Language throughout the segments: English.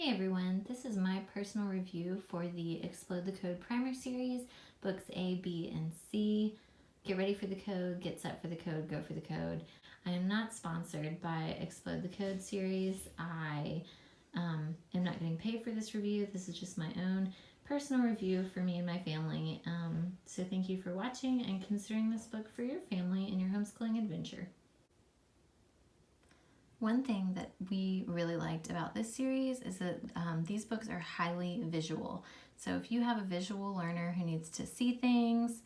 Hey everyone, this is my personal review for the Explode the Code Primer Series, books A, B, and C. Get ready for the code, get set for the code, go for the code. I am not sponsored by Explode the Code series. I am not getting paid for this review. This is just my own personal review for me and my family. So thank you for watching and considering this book for your family and your homeschooling adventure. One thing that we really liked about this series is that these books are highly visual. So if you have a visual learner who needs to see things,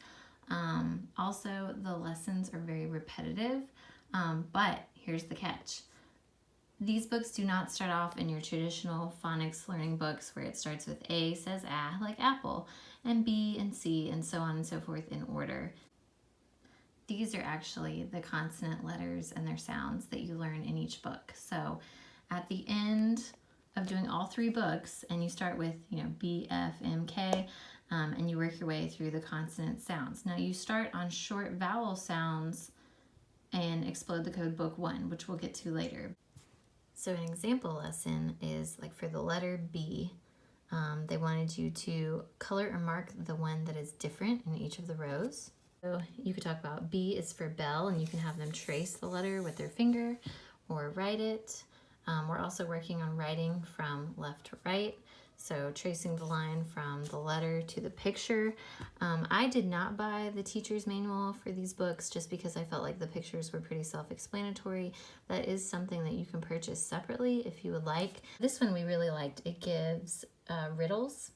also the lessons are very repetitive, but here's the catch. These books do not start off in your traditional phonics learning books where it starts with A says ah like apple, and B and C and so on and so forth in order. These are actually the consonant letters and their sounds that you learn in each book. So at the end of doing all three books, and you start with, B, F, M, K, and you work your way through the consonant sounds. Now you start on short vowel sounds and Explode the Code Book 1, which we'll get to later. So an example lesson is like for the letter B, they wanted you to color or mark the one that is different in each of the rows. So you could talk about B is for bell, and you can have them trace the letter with their finger or write it. We're also working on writing from left to right, so tracing the line from the letter to the picture. I did not buy the teacher's manual for these books just because I felt like the pictures were pretty self-explanatory. That is something that you can purchase separately if you would like. This one we really liked. It gives riddles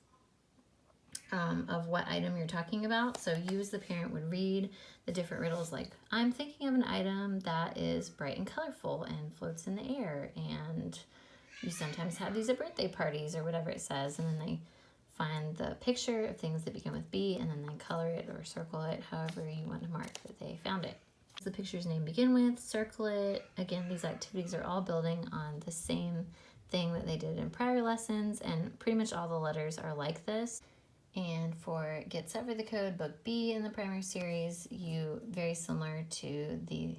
of what item you're talking about. So you as the parent would read the different riddles like, I'm thinking of an item that is bright and colorful and floats in the air, and you sometimes have these at birthday parties or whatever it says, and then they find the picture of things that begin with B and then they color it or circle it however you want to mark that they found it. The picture's name begin with, circle it. Again, these activities are all building on the same thing that they did in prior lessons, and pretty much all the letters are like this. And for Get Set for the Code, Book B in the Primer Series, very similar to the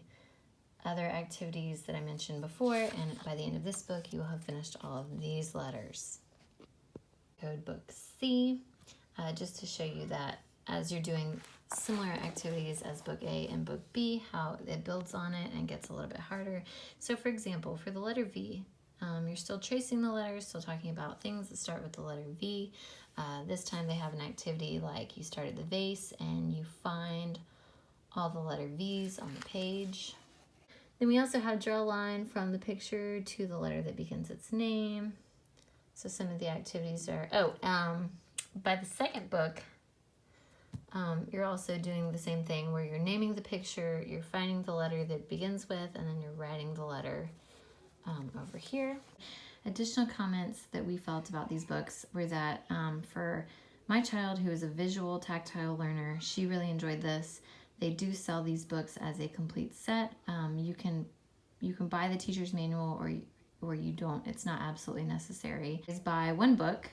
other activities that I mentioned before, and by the end of this book, you will have finished all of these letters. Code Book C, just to show you that as you're doing similar activities as Book A and Book B, how it builds on it and gets a little bit harder. So for example, for the letter V, you're still tracing the letters, still talking about things that start with the letter V. This time they have an activity like you start at the vase and you find all the letter V's on the page. Then we also have draw a line from the picture to the letter that begins its name. So some of the activities are, by the second book, you're also doing the same thing where you're naming the picture, you're finding the letter that begins with, and then you're writing the letter over here. Additional comments that we felt about these books were that for my child, who is a visual tactile learner, she really enjoyed this. They do sell these books as a complete set. You can buy the teacher's manual or you don't. It's not absolutely necessary. Just buy one book.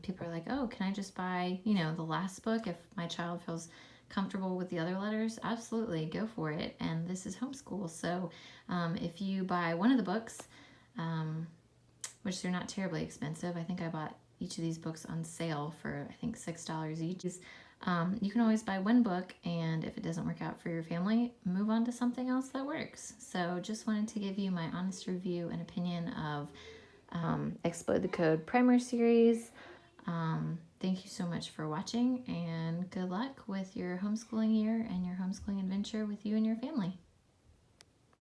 People are like, oh, can I just buy the last book if my child feels comfortable with the other letters? Absolutely, go for it. And this is homeschool, so if you buy one of the books, which they're not terribly expensive. I think I bought each of these books on sale for I think $6 each. You can always buy one book, and if it doesn't work out for your family, move on to something else that works. So just wanted to give you my honest review and opinion of Explode the Code Primer Series. Thank you so much for watching, and good luck with your homeschooling year and your homeschooling adventure with you and your family.